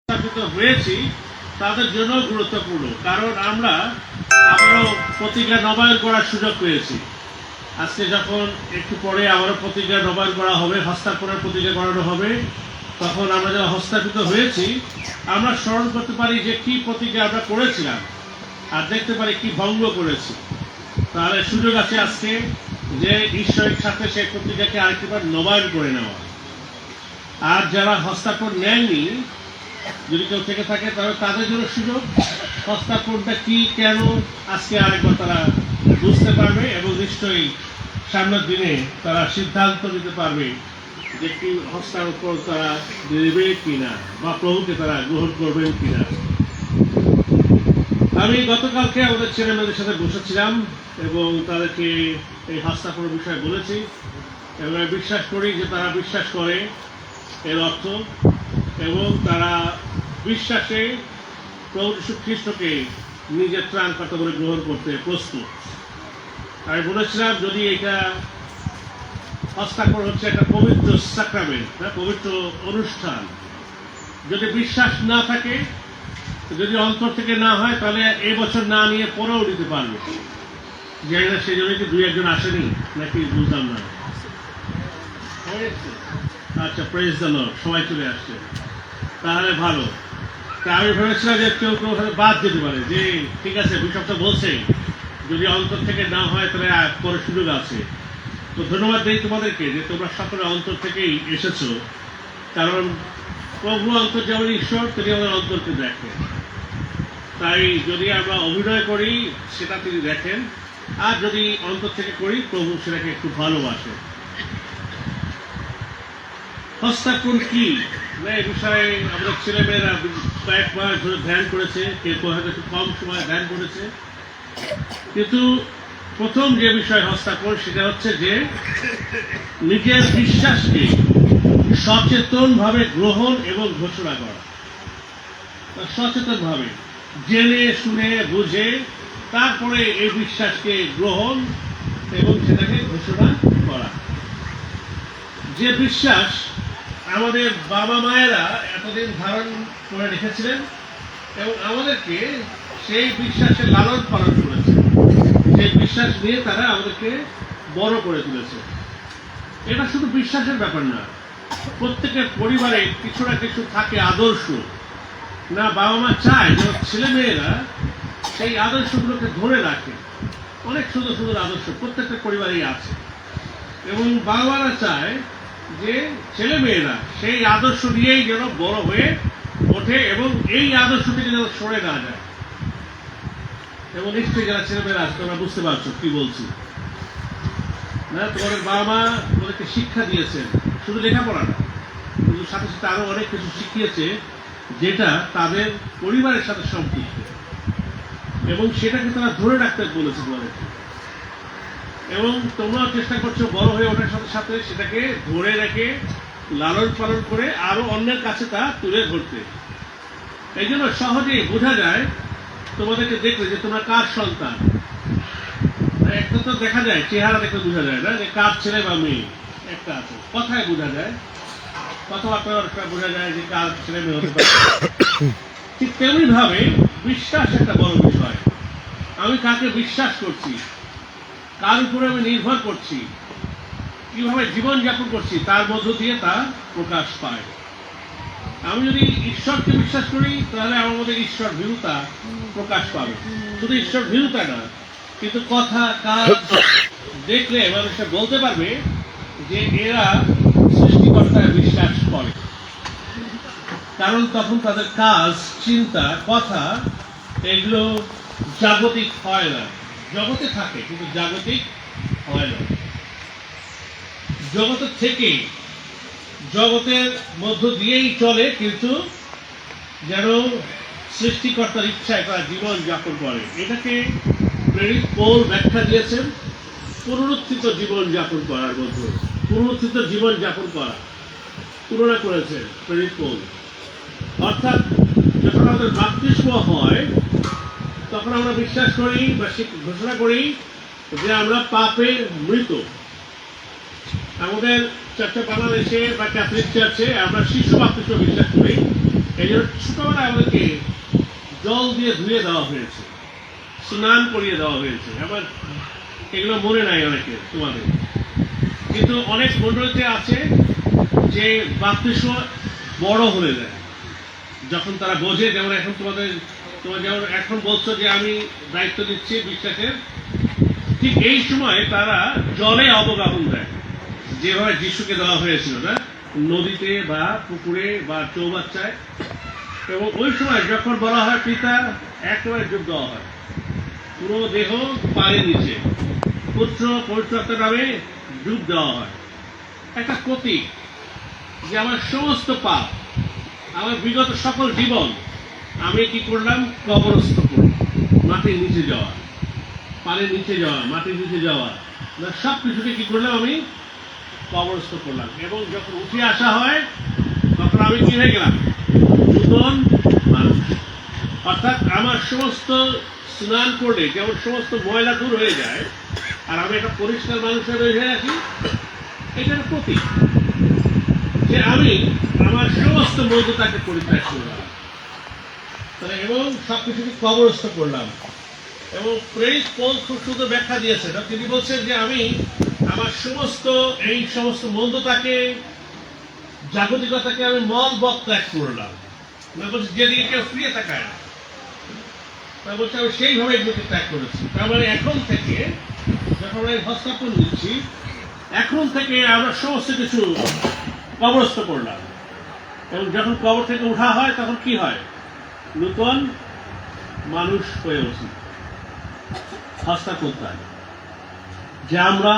স্থাপিত হয়েছি তাদের জন্য গুরুত্বপূর্ণ, কারণ আমরা আবারও প্রতিজ্ঞা নবায়ন করার সুযোগ পেয়েছি। আজকে যখন একটু পরে আবারও প্রতিজ্ঞা নবায়ন করা হবে, হস্তাক্ষরের প্রতিজ্ঞা করানো হবে, তখন আমরা যারা হস্তাপিত হয়েছি আমরা স্মরণ করতে পারি যে কি প্রতিজ্ঞা আমরা করেছিলাম আর দেখতে পারি কি ভঙ্গ করেছি। তাহলে সুযোগ আছে আজকে যে ঈশ্বরের সাথে সেই প্রতিজ্ঞাকে আরেকটিবার নবায়ন করে নেওয়া। আর যারা হস্তাক্ষর নেয়নি, যদি কেউ থেকে থাকে, তাহলে তাদের জন্য সুযোগ হস্তাক্ষরটা কি, কেন, আজকে আরেকবার তারা বুঝতে পারবে এবং নিশ্চয়ই সামনের দিনে তারা সিদ্ধান্ত নিতে পারবে যে কি হস্তাক্ষর তারা দেবে কিনা বা প্রভুকে তারা গ্রহণ করবেন কিনা। আমি গতকালকে আমাদের ছেলে মেয়েদের সাথে বসেছিলাম এবং তাদেরকে এই হস্তাক্ষরের বিষয়ে বলেছি এবং বিশ্বাস করি যে তারা বিশ্বাস করে এর অর্থ এবং তারা বিশ্বাসে প্রভু যীশু খ্রিস্টকে নিজের ত্রাণকর্তা বলে গ্রহণ করতে প্রস্তুত। আমি বলেছিলাম যদি এটা হস্তাক্ষর হচ্ছে একটা পবিত্র সাক্রামেন্ট, পবিত্র অনুষ্ঠান, যদি বিশ্বাস না থাকে, যদি অন্তর থেকে না হয়, তাহলে এবছর না নিয়ে পরেও নিতে পারবে। জানি না সেই জন্য কি দুই একজন আসেনি নাকি বুঝলাম না। আচ্ছা, প্রেজ দ্য লর্ড, সবাই চলে আসছে, তাহলে ভালো। তা আমি ভেবেছিলাম যে কেউ কেউ বাদ দিতে পারে যে ঠিক আছে বিশপটা বলছে যদি অন্তর থেকে না হয় তাহলে পরে সুযোগ আছে। তো ধন্যবাদ দিই তোমাদেরকে যে তোমরা সকলে অন্তর থেকেই এসেছো, কারণ প্রভু অন্তর যেমন ঈশ্বর তিনি আমাদের অন্তরকে দেখেন। তাই যদি আমরা অভিনয় করি সেটা তিনি দেখেন, আর যদি অন্তর থেকে করি প্রভু সেটাকে একটু ভালোবাসে। হস্তাক্ষর কি এই বিষয়ে আমাদের ছেলেমেয়েরা কয়েকবার ধরে ধ্যান করেছে, কেউ হয়তো একটু কম সময় ধ্যান করেছে, কিন্তু প্রথম যে বিষয় হস্তাক্ষর সেটা হচ্ছে যে নিজের বিশ্বাসকে সচেতনভাবে গ্রহণ এবং ঘোষণা করা। সচেতনভাবে জেনে শুনে বুঝে তারপরে এই বিশ্বাসকে গ্রহণ এবং সেটাকে ঘোষণা করা। যে বিশ্বাস আমাদের বাবা মায়েরা এতদিন ধারণ করে রেখেছিলেন এবং আমাদেরকে সেই বিশ্বাসে লালন পালন করেছে, সেই বিশ্বাস নিয়ে তারা আমাদেরকে বড় করে তুলেছে। এটা শুধু বিশ্বাসের ব্যাপার না, প্রত্যেকের পরিবারে কিছু না কিছু থাকে আদর্শ, না বাবা মা চায় যে ছেলে মেয়েরা সেই আদর্শগুলোকে ধরে রাখে। অনেক সুন্দর সুন্দর আদর্শ প্রত্যেকটা পরিবারেই আছে এবং বাবা মারা চায় যে ছেলে মেয়েরা সেই আদর্শ নিয়েই যেন বড় হয়ে ওঠে এবং এই আদর্শ থেকে যেন সরে না যায়। এবং নিশ্চয়ই যারা ছেলে মেয়েরা আছে তোমরা বুঝতে পারছো কি বলছি না, তোমাদের বাবা মা তোমাদেরকে শিক্ষা দিয়েছেন, শুধু লেখাপড়া না, কিন্তু সাথে সাথে আরো অনেক কিছু শিখিয়েছে যেটা তাদের পরিবারের সাথে সম্পৃক্ত এবং সেটাকে তারা ধরে রাখতে বলেছে তোমাদেরকে। এবং তোমরাও চেষ্টা করছো বড় হয়ে ওঠার সাথে সাথে সেটাকে ধরে রেখে লালন পালন করে আরো অন্যের কাছে তা তুলে ধরতে। এই জন্য সহজেই বোঝা যায় তোমাদেরকে দেখলে যে তোমরা কার সন্তান। একটা তো দেখা যায়, চেহারা দেখলে বোঝা যায় না যে কার ছেলে বা মেয়ে। একটা আছে কথায় বোঝা যায়, কথাবার্তা বোঝা যায় যে কার ছেলে মেয়ে হতে পারে। ঠিক তেমনি ভাবে বিশ্বাস একটা বড় বিষয়। আমি কাকে বিশ্বাস করছি, কার উপরে আমি নির্ভর করছি, কিভাবে জীবন যাপন করছি, তার মধ্য দিয়ে তা প্রকাশ পায়। আমি যদি ঈশ্বরকে বিশ্বাস করি তাহলে আমার মধ্যে ঈশ্বর ভীরুতা প্রকাশ পাবে। শুধু ঈশ্বর ভীরুতা না, কিন্তু কথা কাজ দেখলে মানুষটা বলতে পারবে যে এরা সৃষ্টিকর্তায় বিশ্বাস করে, কারণ তখন তাদের কাজ, চিন্তা, কথা এগুলো জাগতিক হয় না। জগতে থাকে কিন্তু জাগতিক হয় না। জগতের থেকে জগতের মধ্য দিয়েই চলে, কিন্তু যেন সৃষ্টিকর্তার ইচ্ছায় তারা জীবন যাপন করে। এটাকে প্রেরিত পৌল ব্যাখ্যা দিয়েছেন পুনরুত্থিত জীবন যাপন করার মধ্যে। পুনরুত্থিত জীবন যাপন করা তুলনা করেছেন প্রেরিত পৌল। অর্থাৎ যখন আমাদের বাপ্তিস্ম হয় তখন আমরা বিশ্বাস করি বা ঘোষণা করি যে আমরা পাপে মৃত। আমাদের চার্চে বাংলাদেশে বা ক্যাথলিক চার্চে আমরা শিশু বাপ্তিস্ম বিশ্বাস করি এই জন্য ছোটবেলায় আমাদেরকে জল দিয়ে ধুয়ে দেওয়া হয়েছে, স্নান করিয়ে দেওয়া হয়েছে। আমার এগুলো মনে নাই অনেকে তোমাদের, কিন্তু অনেক মন্ডলীতে আছে যে বাপ্তিস্ম বড় হয়ে যায় যখন তারা বোঝে। যেমন এখন তোমার যেমন এখন বলছো যে আমি দায়িত্ব দিচ্ছি বিশ্বাসের, ঠিক এই সময় তারা জলে অবগাহন দেয়, যেভাবে যিশুকে দেওয়া হয়েছিল না, নদীতে বা পুকুরে বা চৌবাচ্চায়। এবং ওই সময় যখন বলা হয় পিতা, একেবারে ডুব দেওয়া হয়, পুরো দেহ পানির নিচে, পুত্র পবিত্র আত্মার নামে ডুব দেওয়া হয়। একটা প্রতীক যে আমার সমস্ত পাপ, আমার বিগত সকল জীবন আমি কি করলাম, কবরস্থ করলাম। মাটির নিচে যাওয়া, পানির নিচে যাওয়া, মাটির নিচে যাওয়া, সব কিছুকে কি করলাম, আমি কবরস্থ করলাম। এবং যখন উঠে আসা হয় তখন আমি কি হয়ে গেলাম, নূতন মানুষ। অর্থাৎ আমার সমস্ত স্নান করলে যেমন সমস্ত ময়লা দূর হয়ে যায়, আর আমি একটা পরিষ্কার মানুষের হয়ে আসি, এটার প্রতীক যে আমি আমার সমস্ত মৌলতাকে পরিত্যাগ করলাম এবং সবকিছুকে কবরস্থ করলাম। এবং প্রেরিত পৌল খুব সুন্দর ব্যাখ্যা দিয়েছেন। তিনি বলছেন যে আমি আমার এই সমস্ত মন্দতাকে, জাগতিকতাকে আমি মল বক ত্যাগ করলাম। বলছি যেদিকে কেউ ফিরে তাকায় না, বলছে আমি সেইভাবে এগুলোকে ত্যাগ করেছি। তার মানে এখন থেকে যখন আমরা হস্তাক্ষর নিচ্ছি, এখন থেকে আমরা সমস্ত কিছু কবরস্থ করলাম। এবং যখন কবর থেকে উঠা হয় তখন কি হয়, নূতন মানুষ হয়ে উঠি। হস্তাক্ষর তাই যে আমরা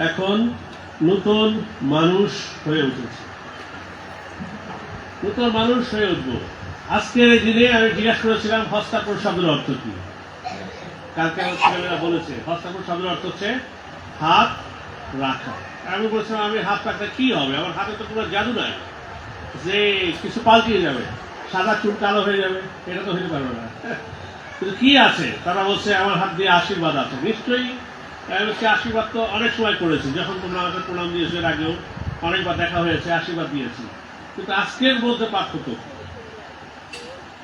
এখন নূতন মানুষ হয়ে উঠেছি, নূতন মানুষ হয়ে উঠবো। আজকের দিনে আমি জিজ্ঞাসা করেছিলাম হস্তাক্ষর শব্দের অর্থ কি। কালকে আমার ছেলেমেয়েরা বলেছে হস্তাক্ষর শব্দের অর্থ হচ্ছে হাত রাখা। আমি বলছিলাম আমি হাত রাখলে কি হবে, আমার হাতে তো কোনো জাদু নাই যে কিছু পাল্টিয়ে যাবে, সাদা চুল কালো হয়ে যাবে, এটা তো হইতে পারবে না। কিন্তু কি আছে, তারা বলছে আমার হাত দিয়ে আশীর্বাদ আছে। নিশ্চয়ই সে আশীর্বাদ তো অনেক সময় করেছি, যখন তোমরা আমাকে প্রণাম দিয়েছো, এর আগেও অনেকবার দেখা হয়েছে, আশীর্বাদ দিয়েছি। কিন্তু আজকের মধ্যে পার্থক্য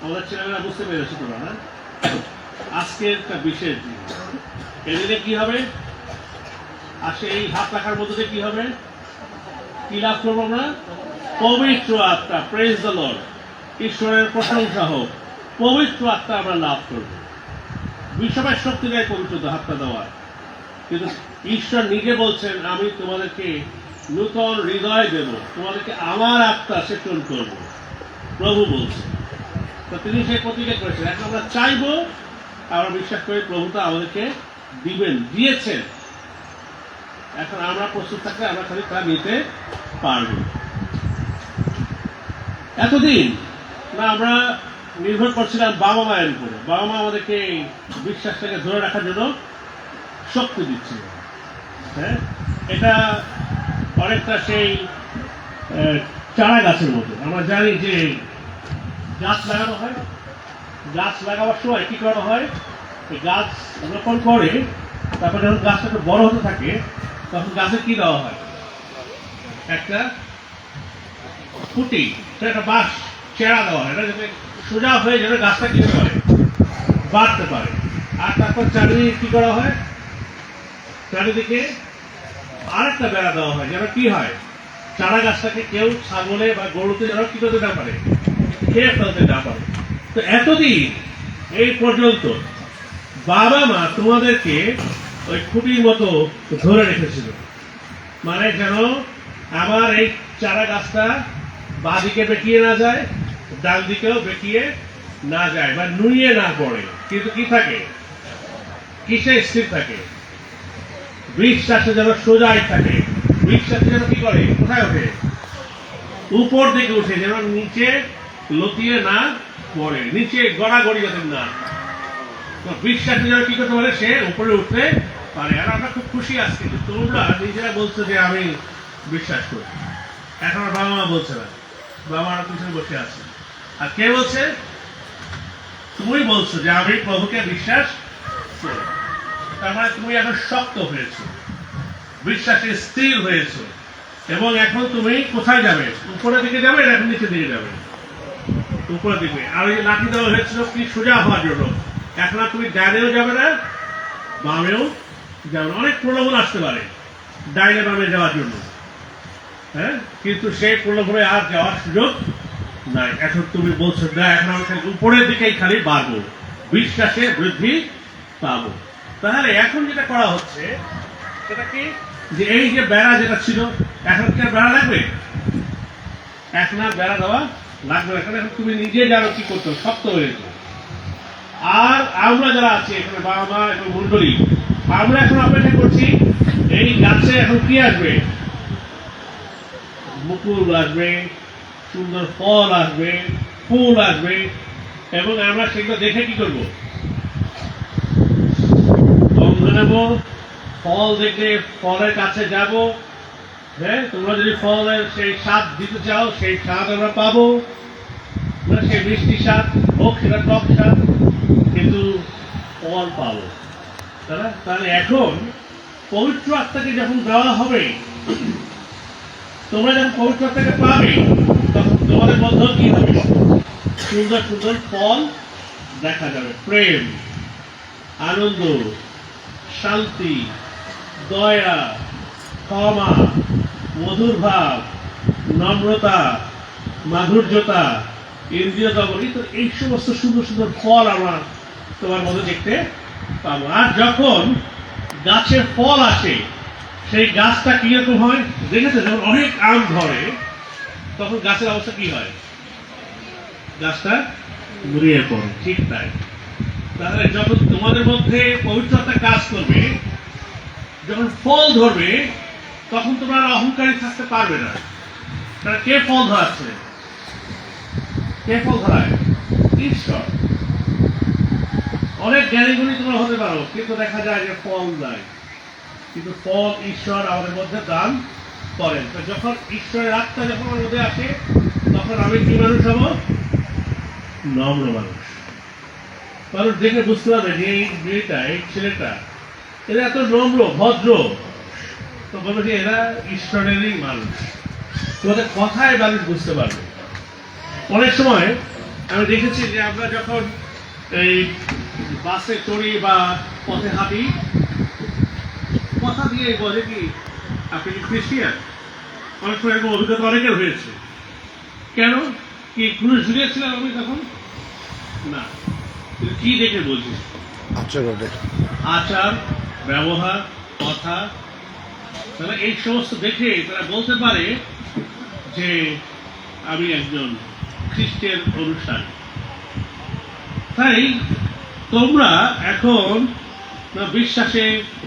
আমাদের ছেলেমেয়েরা বুঝতে পেরেছে তোমরা না। আজকের একটা বিশেষ দিন, এদিনে কি হবে, আসে এই হাত রাখার মধ্যে কি হবে, কি লাভ করবো আমরা, পবিত্র আত্মা। প্রেজ দ্য লর্ড, ঈশ্বরের প্রশংসা হোক, পবিত্র আত্মা আমরা লাভ করব। বিষয় শক্তি দেয় পবিত্র হাতটা দেওয়ার, কিন্তু ঈশ্বর নিজে বলছেন আমি তোমাদেরকে নূতন হৃদয় দেব, তোমাদেরকে আমার আত্মা সেচন করব, প্রভু বলছেন। তো তিনি সেই প্রতিজ্ঞা করেছেন। এখন আমরা চাইবো, আমরা বিশ্বাস করি প্রভু তো আমাদেরকে দিবেন, দিয়েছেন। এখন আমরা প্রস্তুত থাকলে আমরা খালি তা নিতে পারব। এতদিন না আমরা নির্ভর করছিলাম বাবা মায়ের উপরে। বাবা মা আমাদেরকে বিশ্বাসটাকে ধরে রাখার জন্য শক্তি দিচ্ছিল। হ্যাঁ, এটা অনেকটা সেই চারা গাছের মতো। আমরা জানি যে গাছ লাগানো হয়, গাছ লাগাবার সময় কি করা হয়, গাছ রোপণ করে তারপর যখন গাছটা একটু বড় হতে থাকে তখন গাছে কি দেওয়া হয়, একটা খুঁটি, একটা বাঁশ চেরা দেওয়া হয়, এটা যাতে সোজা হয়ে যেন গাছটা কি পারে, বাড়তে পারে। আর তারপর চারিদিকে কি করা হয়, চারিদিকে আরেকটা বেড়া দেওয়া হয়, যেন কি হয়, চারা গাছটাকে কেউ ছাগলে বা গরুতে যেন কি করতে না পারে, খেয়ে ফেলতে না পারে। তো এতদিন এই পর্যন্ত বাবা মা তোমাদেরকে ওই খুঁটির মতো ধরে রেখেছিল, মানে যেন আমার এই চারা গাছটা বাঁদিকে বেঁকিয়ে না যায়, ডান দিকেও বেঁকিয়ে না যায় বা নুয়ে না পড়ে, কিন্তু কি থাকে, কিসে স্থির থাকে, বিশ্বাসে যেন সোজাই থাকে। বিশ্বাসে যেন কি করে, কোথায় ওঠে, উপর দিকে উঠে, যেন নিচে লতিয়ে না পড়ে, নিচে গড়াগড়ি যাতে না। বিশ্বাসে যেন কি করতে পারে, সে উপরে উঠতে পারে। আর আমরা খুব খুশি আছি যে তোমরা নিজেরা বলছো যে আমি বিশ্বাস করি। এখন আর বাবা মা বলছে না, বাবা মারা পিছনে বসে আছে। আর কে বলছে, তুমি বলছো যে আমি প্রভুকে বিশ্বাস করি। তার মানে তুমি এখন শক্ত হয়েছো, বিশ্বাসে স্থির হয়েছো, এবং এখন তুমি কোথায় যাবে, উপরের দিকে যাবে, এখন নিচের দিকে যাবে। উপরে দিকে। আর ওই যে লাঠি দেওয়া হয়েছিল কি সোজা হওয়ার জন্য, এখন আর তুমি ডাইনেও যাবে না বামেও যাবে না। অনেক প্রলোভন আসতে পারে ডাইনে বামে যাওয়ার জন্য, হ্যাঁ, কিন্তু সেই প্রলোভনে আর যাওয়ার সুযোগ নাই। এখন তুমি বলছো না, এখন আমি খালি উপরের দিকেই খালি বাড়বো, বিশ্বাসে বৃদ্ধি পাবো। তাহলে এখন যেটা করা হচ্ছে সেটা কি, যে এই যে বেড়া যেটা ছিল, এখন কি আর বেড়া লাগবে? এখন আর বেড়া দেওয়া লাগবে না, এখন তুমি নিজে জানো কি করতে হবে, শক্ত হয়ে যেত। আর আমরা যারা আছি এখানে, বাবা মা এবং মন্ডলী, আমরা এখন অপেক্ষা করছি এই গাছে এখন কি আসবে, মুকুল আসবে, সুন্দর ফল আসবে, ফুল আসবে, এবং আমরা সেগুলো দেখে কি করবো, গন্ধ নেব, ফল দেখে ফলের কাছে যাব। হ্যাঁ, তোমরা যদি ফলের সেই স্বাদ দিতে চাও, সেই স্বাদ আমরা পাবো, সেই মিষ্টি স্বাদ হোক, সেটা টক স্বাদ, কিন্তু ফল পাবো। তাহলে এখন পবিত্র আত্মাকে যখন দেওয়া হবে, তোমরা যখন পবিত্র আত্মাকে পাবে, তখন তোমাদের মধ্যে কি হবে, সুন্দর সুন্দর ফল দেখা যাবে। প্রেম, আনন্দ, শান্তি, দয়া, ক্ষমা, মধুর ভাব, নম্রতা, মাধুর্যতা, ইন্দ্রিয় দমন, এই সমস্ত সুন্দর সুন্দর ফল আমরা তোমার মধ্যে দেখতে পাবো। আর যখন গাছের ফল আসে, সেই গাছটা কিরকম হয় দেখেছো? যখন অনেক আম ধরে, তখন গাছের অবস্থা কি হয়, গাছটা মুড়িয়ে পড়ে। ঠিক তাই, তাহলে যখন তোমাদের মধ্যে পবিত্রতা কাজ করবে, যখন ফল ধরবে, তখন তোমরা আর অহংকারী থাকতে পারবে না। তারা কে ফল ধরাচ্ছে? কে ফল ধরায়? ঈশ্বর। অনেক জ্ঞানী গুণী তোমরা হতে পারো, কিন্তু দেখা যায় যে ফল দেয়, কিন্তু ফল ঈশ্বর আমাদের মধ্যে দান করেন। তো যখন ঈশ্বরের আত্মা যখন আমার মধ্যে আসে, তখন আমি কি মানুষ হব? নম্র মানুষ। মানুষ দেখে বুঝতে পারবে যে এই মেয়েটা, এই ছেলেটা, এরা এত নম্র ভদ্র, তো বলবো যে এরা ঈশ্বরেরই মানুষ। তোমাদের কথায় মানুষ বুঝতে পারবে। অনেক সময় আমি দেখেছি যে আমরা যখন এই বাসে চড়ি বা পথে হাঁটি, কথা দিয়ে বলে কি আপনি কি খ্রিস্টিয়ান? অনেক সময় এরকম অভিজ্ঞতা অনেকের হয়েছে। কেন? কি ক্রুশ ঝুলিয়েছিলাম আমি তখন? না, কি দেখে বলছি? আচার, ব্যবহার, কথা, তাহলে এই সমস্ত দেখে তারা বলতে পারে যে আমি একজন খ্রিস্টের অনুষ্ঠানী। তাই তোমরা এখন বিশ্বাসে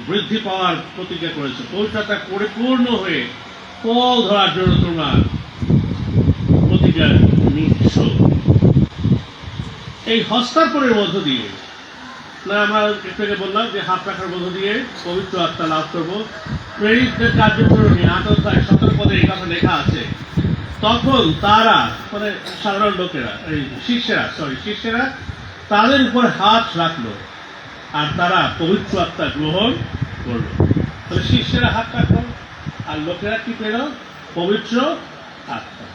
বৃদ্ধি পাওয়ার প্রতিজ্ঞা করেছো, পবিত্রতা পরিপূর্ণ হয়ে ফল ধরার জন্য তোমরা প্রতিজ্ঞা নিচ্ছ। এই হস্তার্পণের মধ্য দিয়ে, না আমরা একটু আগে বললাম যে হাত রাখার মধ্য দিয়ে পবিত্র আত্মা লাভ করবো। প্রেরিতদের কার্যক্রমে 8 পদে এই কথা লেখা আছে, তখন তারা মানে সাধারণ লোকেরা, এই শিষ্যেরা তাদের উপর হাত রাখলো আর তারা পবিত্র আত্মা গ্রহণ করলো। তাহলে শিষ্যেরা হাত রাখলো আর লোকেরা কি পেল? পবিত্র আত্মা।